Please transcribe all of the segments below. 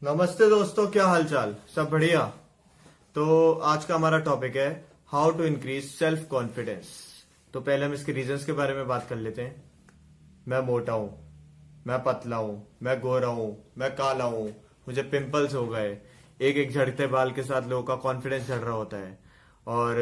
नमस्ते दोस्तों, क्या हालचाल? सब बढ़िया। तो आज का हमारा टॉपिक है how to increase self confidence. तो पहले हम इसके रीजंस के बारे में बात कर लेते हैं। मैं मोटा हूं, मैं पतला हूं, मैं गोरा हूं, मैं काला हूं, मुझे पिंपल्स हो गए। एक एक झड़ते बाल के साथ लोगों का कॉन्फिडेंस झड़ रहा होता है। और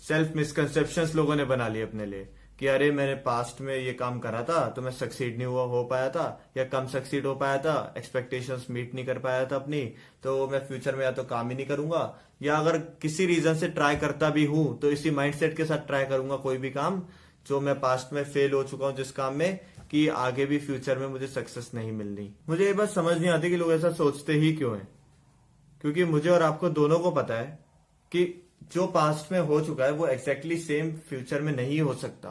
सेल्फ मिसकंसेप्शंस लोगों ने बना लिए अपने लिए कि अरे मैंने पास्ट में ये काम करा था तो मैं सक्सीड नहीं हुआ हो पाया था, या कम सक्सीड हो पाया था, एक्सपेक्टेशंस मीट नहीं कर पाया था अपनी, तो मैं फ्यूचर में या तो काम ही नहीं करूंगा, या अगर किसी रीजन से ट्राई करता भी हूं तो इसी माइंडसेट के साथ ट्राई करूंगा कोई भी काम जो मैं पास्ट में फेल हो चुका हूं जिस काम में, कि आगे भी फ्यूचर में मुझे सक्सेस नहीं मिलनी। मुझे ये बात समझ नहीं आती कि लोग ऐसा सोचते ही क्यों हैं। क्योंकि मुझे और आपको दोनों को पता है कि जो पास्ट में हो चुका है वो एग्जैक्टली सेम फ्यूचर में नहीं हो सकता।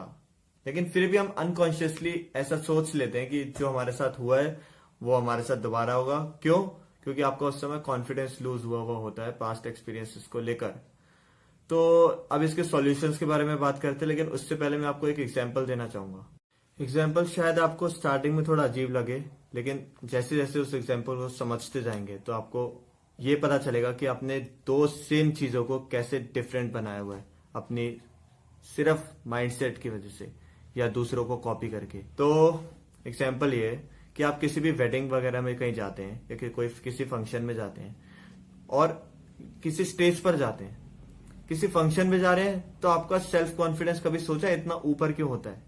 लेकिन फिर भी हम अनकॉन्शियसली ऐसा सोच लेते हैं कि जो हमारे साथ हुआ है वो हमारे साथ दोबारा होगा। क्यों? क्योंकि आपका उस समय कॉन्फिडेंस लूज हुआ होता है पास्ट एक्सपीरियंसेस को लेकर। तो अब इसके सॉल्यूशंस के बारे में बात करते हैं, लेकिन उससे पहले मैं आपको एक एग्जांपल देना चाहूंगा। एग्जाम्पल शायद आपको स्टार्टिंग में थोड़ा अजीब लगे, लेकिन जैसे जैसे उस एग्जाम्पल को समझते जाएंगे तो आपको ये पता चलेगा कि आपने दो सेम चीजों को कैसे डिफरेंट बनाया हुआ है अपनी सिर्फ माइंडसेट की वजह से या दूसरों को कॉपी करके। तो एग्जाम्पल ये है कि आप किसी भी वेडिंग वगैरह में कहीं जाते हैं या कोई किसी फंक्शन में जाते हैं और किसी स्टेज पर जाते हैं, किसी फंक्शन में जा रहे हैं तो आपका सेल्फ कॉन्फिडेंस कभी सोचा है इतना ऊपर क्यों होता है?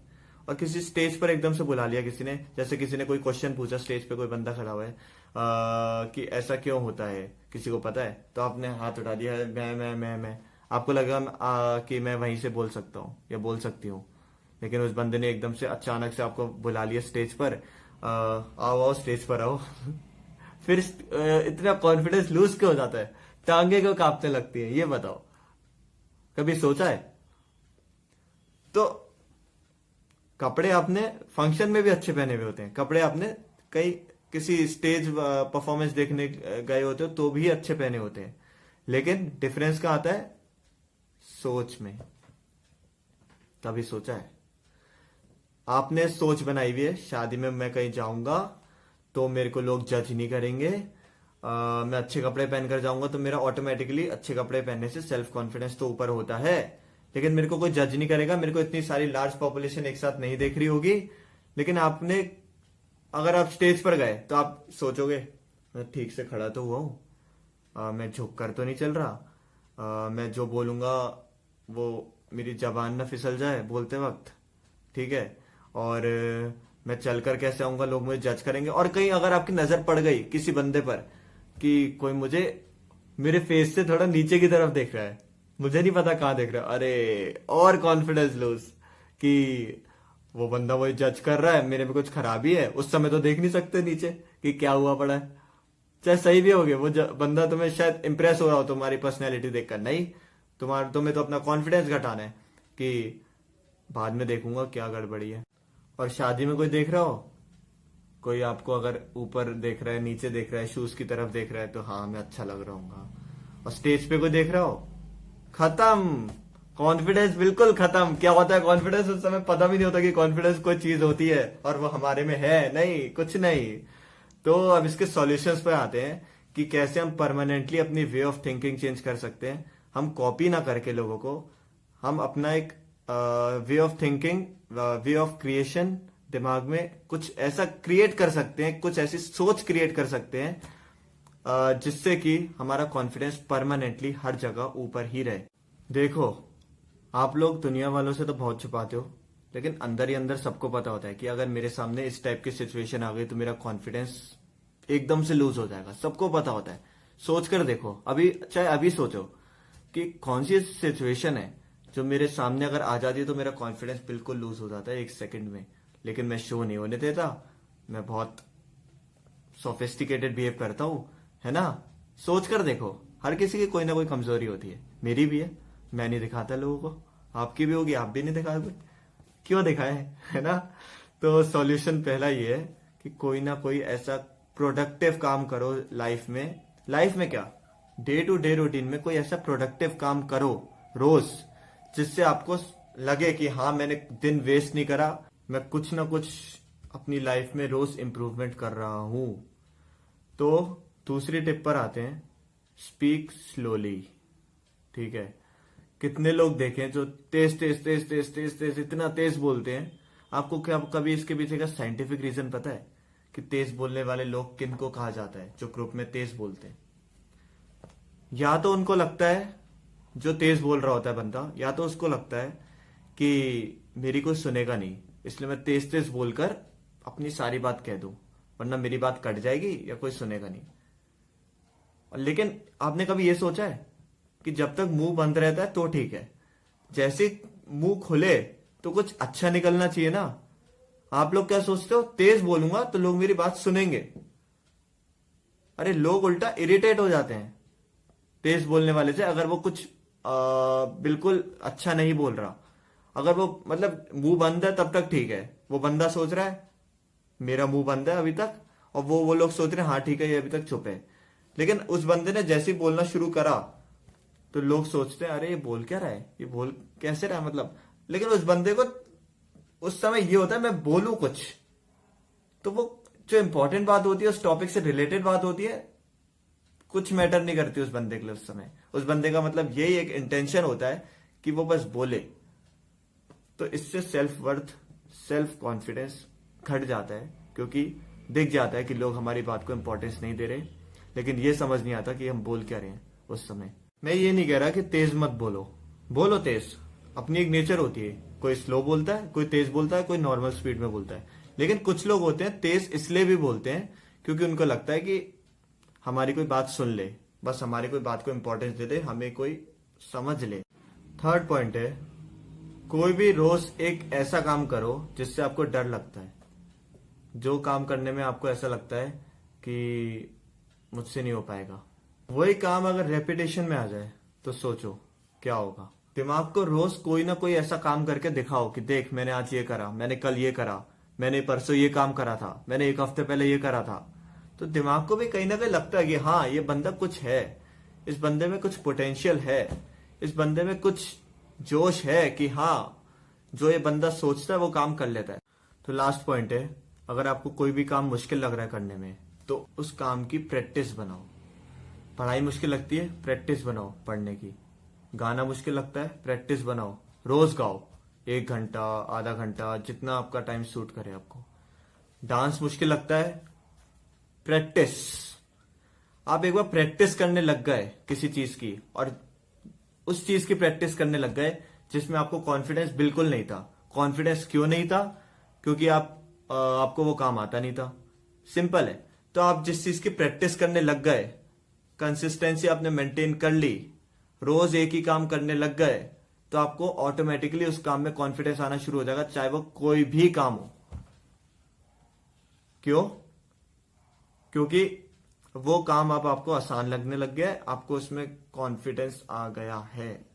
और किसी स्टेज पर एकदम से बुला लिया किसी ने, जैसे किसी ने कोई क्वेश्चन पूछा, स्टेज पे कोई बंदा खड़ा हुआ है कि ऐसा क्यों होता है, किसी को पता है? तो आपने हाथ उठा दिया, मैं आपको लगा कि मैं वहीं से बोल सकता हूँ या बोल सकती हूँ। लेकिन उस बंदे ने एकदम से अचानक से आपको बुला लिया स्टेज पर, आओ आओ स्टेज पर आओ। फिर इतना कॉन्फिडेंस लूज क्यों हो जाता है? टांगे क्यों कांपने लगती है? ये बताओ, कभी सोचा है? तो कपड़े आपने फंक्शन में भी अच्छे पहने हुए होते हैं, कपड़े आपने कई किसी स्टेज परफॉर्मेंस देखने गए होते हो तो भी अच्छे पहने होते हैं, लेकिन डिफरेंस कहाँ आता है? सोच में। कभी सोचा है? आपने सोच बनाई हुई है शादी में मैं कहीं जाऊंगा तो मेरे को लोग जज नहीं करेंगे, मैं अच्छे कपड़े पहनकर जाऊंगा तो मेरा ऑटोमेटिकली अच्छे कपड़े पहनने से सेल्फ कॉन्फिडेंस तो ऊपर होता है, लेकिन मेरे को कोई जज नहीं करेगा, मेरे को इतनी सारी लार्ज पॉपुलेशन एक साथ नहीं देख रही होगी। लेकिन आपने अगर आप स्टेज पर गए तो आप सोचोगे मैं ठीक से खड़ा तो हुआ हूं, मैं झुक कर तो नहीं चल रहा, मैं जो बोलूंगा वो मेरी जबान ना फिसल जाए बोलते वक्त, ठीक है? और मैं चलकर कैसे आऊंगा, लोग मुझे जज करेंगे। और कहीं अगर आपकी नजर पड़ गई किसी बंदे पर कि कोई मुझे मेरे फेस से थोड़ा नीचे की तरफ देख रहा है, मुझे नहीं पता कहां देख रहा है, अरे और कॉन्फिडेंस लूज कि वो बंदा मुझे जज कर रहा है, मेरे में कुछ खराबी है। उस समय तो देख नहीं सकते नीचे कि क्या हुआ पड़ा है, चाहे सही भी हो गया वो बंदा तुम्हें शायद इंप्रेस हो रहा हो तुम्हारी पर्सनैलिटी देखकर, नहीं तुम्हें तो अपना कॉन्फिडेंस घटाना है कि बाद में देखूंगा क्या गड़बड़ी है। और शादी में कोई देख रहा हो, कोई आपको अगर ऊपर देख रहा है, नीचे देख रहा है, शूज की तरफ देख रहा है तो हाँ मैं अच्छा लग रहा हूँ। और स्टेज पे कोई देख रहा हो, खत्म कॉन्फिडेंस, बिल्कुल खत्म। क्या होता है कॉन्फिडेंस? उस समय पता भी नहीं होता कि कॉन्फिडेंस कोई चीज होती है और वो हमारे में है नहीं, कुछ नहीं। तो अब इसके सॉल्यूशंस पे आते हैं कि कैसे हम परमानेंटली अपनी वे ऑफ थिंकिंग चेंज कर सकते हैं। हम कॉपी ना करके लोगों को, हम अपना एक way of thinking, way of creation, दिमाग में कुछ ऐसा क्रिएट कर सकते हैं, कुछ ऐसी सोच क्रिएट कर सकते हैं जिससे कि हमारा कॉन्फिडेंस परमानेंटली हर जगह ऊपर ही रहे। देखो, आप लोग दुनिया वालों से तो बहुत छुपाते हो, लेकिन अंदर ही अंदर सबको पता होता है कि अगर मेरे सामने इस टाइप की सिचुएशन आ गई तो मेरा कॉन्फिडेंस एकदम से लूज हो जाएगा। सबको पता होता है। सोच कर देखो, अभी चाहे अभी सोचो कि कौन सी सिचुएशन है जो मेरे सामने अगर आ जाती है तो मेरा कॉन्फिडेंस बिल्कुल लूज हो जाता है एक सेकंड में, लेकिन मैं शो नहीं होने देता। मैं बहुत सोफिस्टिकेटेड बिहेव करता हूं, है ना? सोच कर देखो, हर किसी की कोई ना कोई कमजोरी होती है, मेरी भी है, मैं नहीं दिखाता लोगों को, आपकी भी होगी, आप भी नहीं दिखाओगे, क्यों दिखाए, है ना? तो सॉल्यूशन पहला ये है कि कोई ना कोई ऐसा प्रोडक्टिव काम करो लाइफ में क्या, डे टू डे रूटीन में कोई ऐसा प्रोडक्टिव काम करो रोज, जिससे आपको लगे कि हाँ मैंने दिन वेस्ट नहीं करा, मैं कुछ ना कुछ अपनी लाइफ में रोज इंप्रूवमेंट कर रहा हूं। तो दूसरी टिप पर आते हैं, स्पीक स्लोली। ठीक है, कितने लोग देखें जो तेज तेज तेज तेज तेज तेज इतना तेज बोलते हैं। आपको क्या कभी इसके पीछे का साइंटिफिक रीजन पता है कि तेज बोलने वाले लोग किनको कहा जाता है? जो ग्रुप में तेज बोलते हैं, या तो उनको लगता है, जो तेज बोल रहा होता है बंदा, या तो उसको लगता है कि मेरी कोई सुनेगा नहीं, इसलिए मैं तेज तेज बोलकर अपनी सारी बात कह दूं, वरना मेरी बात कट जाएगी या कोई सुनेगा नहीं। लेकिन आपने कभी ये सोचा है कि जब तक मुंह बंद रहता है तो ठीक है, जैसे मुंह खुले तो कुछ अच्छा निकलना चाहिए ना। आप लोग क्या सोचते हो, तेज बोलूंगा तो लोग मेरी बात सुनेंगे। अरे लोग उल्टा इरिटेट हो जाते हैं तेज बोलने वाले से, अगर वो कुछ बिल्कुल अच्छा नहीं बोल रहा। अगर वो मतलब मुंह बंद है तब तक ठीक है, वो बंदा सोच रहा है मेरा मुंह बंद है अभी तक, और वो लोग सोच रहे हैं हाँ ठीक है ये अभी तक चुप है। लेकिन उस बंदे ने जैसे ही बोलना शुरू करा तो लोग सोचते हैं अरे ये बोल क्या रहा है, ये बोल कैसे रहा है मतलब। लेकिन उस बंदे को उस समय ये होता है मैं बोलूं कुछ, तो वो जो इंपॉर्टेंट बात होती है, उस टॉपिक से रिलेटेड बात होती है, कुछ मैटर नहीं करती उस बंदे के लिए। उस समय उस बंदे का मतलब यही एक इंटेंशन होता है कि वो बस बोले। तो इससे सेल्फ वर्थ, सेल्फ कॉन्फिडेंस घट जाता है, क्योंकि दिख जाता है कि लोग हमारी बात को इंपॉर्टेंस नहीं दे रहे। लेकिन ये समझ नहीं आता कि हम बोल क्या रहे हैं उस समय। मैं ये नहीं कह रहा कि तेज मत बोलो, बोलो तेज, अपनी एक नेचर होती है। कोई स्लो बोलता है, कोई तेज बोलता है, कोई नॉर्मल स्पीड में बोलता है। लेकिन कुछ लोग होते हैं तेज इसलिए भी बोलते हैं क्योंकि उनको लगता है कि हमारी कोई बात सुन ले, बस हमारी कोई बात को इंपॉर्टेंस दे दे, हमें कोई समझ ले। थर्ड पॉइंट है, कोई भी रोज एक ऐसा काम करो जिससे आपको डर लगता है। जो काम करने में आपको ऐसा लगता है कि मुझसे नहीं हो पाएगा, वही काम अगर रेपिटेशन में आ जाए तो सोचो क्या होगा। दिमाग को रोज कोई ना कोई ऐसा काम करके दिखाओ कि देख मैंने आज ये करा, मैंने कल ये करा, मैंने परसों ये काम करा था, मैंने एक हफ्ते पहले ये करा था। तो दिमाग को भी कहीं ना कहीं लगता है कि हाँ ये बंदा कुछ है, इस बंदे में कुछ पोटेंशियल है, इस बंदे में कुछ जोश है कि हाँ जो ये बंदा सोचता है वो काम कर लेता है। तो लास्ट पॉइंट है, अगर आपको कोई भी काम मुश्किल लग रहा है करने में तो उस काम की प्रैक्टिस बनाओ। पढ़ाई मुश्किल लगती है, प्रैक्टिस बनाओ पढ़ने की। गाना मुश्किल लगता है, प्रैक्टिस बनाओ, रोज गाओ, 1 घंटा, आधा घंटा, जितना आपका टाइम सूट करे आपको। डांस मुश्किल लगता है, प्रैक्टिस। आप एक बार प्रैक्टिस करने लग गए किसी चीज की, और उस चीज की प्रैक्टिस करने लग गए जिसमें आपको कॉन्फिडेंस बिल्कुल नहीं था। कॉन्फिडेंस क्यों नहीं था? क्योंकि आपको वो काम आता नहीं था, सिंपल है। तो आप जिस चीज की प्रैक्टिस करने लग गए, कंसिस्टेंसी आपने मेंटेन कर ली, रोज एक ही काम करने लग गए, तो आपको ऑटोमेटिकली उस काम में कॉन्फिडेंस आना शुरू हो जाएगा, चाहे वो कोई भी काम हो। क्यों? क्योंकि वो काम अब आपको आसान लगने लग गया है, आपको उसमें कॉन्फिडेंस आ गया है,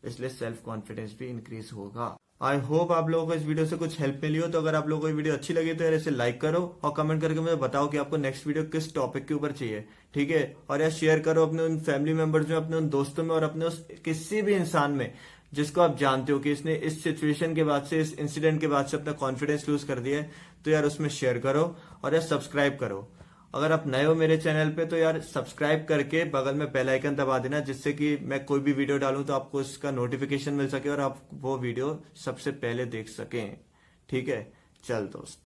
इसलिए सेल्फ कॉन्फिडेंस भी इंक्रीज होगा। आई होप आप लोगों को इस वीडियो से कुछ हेल्प मिली हो। तो अगर आप लोगों को ये वीडियो अच्छी लगी तो यार इसे लाइक करो और कमेंट करके मुझे बताओ कि आपको नेक्स्ट वीडियो किस टॉपिक के ऊपर चाहिए, ठीक है। और यार शेयर करो अपने उन फैमिली मेंबर्स में, अपने उन दोस्तों में, और अपने उस किसी भी इंसान में जिसको आप जानते हो कि इसने इस सिचुएशन के बाद से, इस इंसिडेंट के बाद से अपना कॉन्फिडेंस लूज कर दिया है। तो यार उसमें शेयर करो और यार सब्सक्राइब करो। अगर आप नए हो मेरे चैनल पे तो यार सब्सक्राइब करके बगल में बेल आइकन दबा देना, जिससे कि मैं कोई भी वीडियो डालूं तो आपको इसका नोटिफिकेशन मिल सके और आप वो वीडियो सबसे पहले देख सकें, ठीक है। चल दोस्त।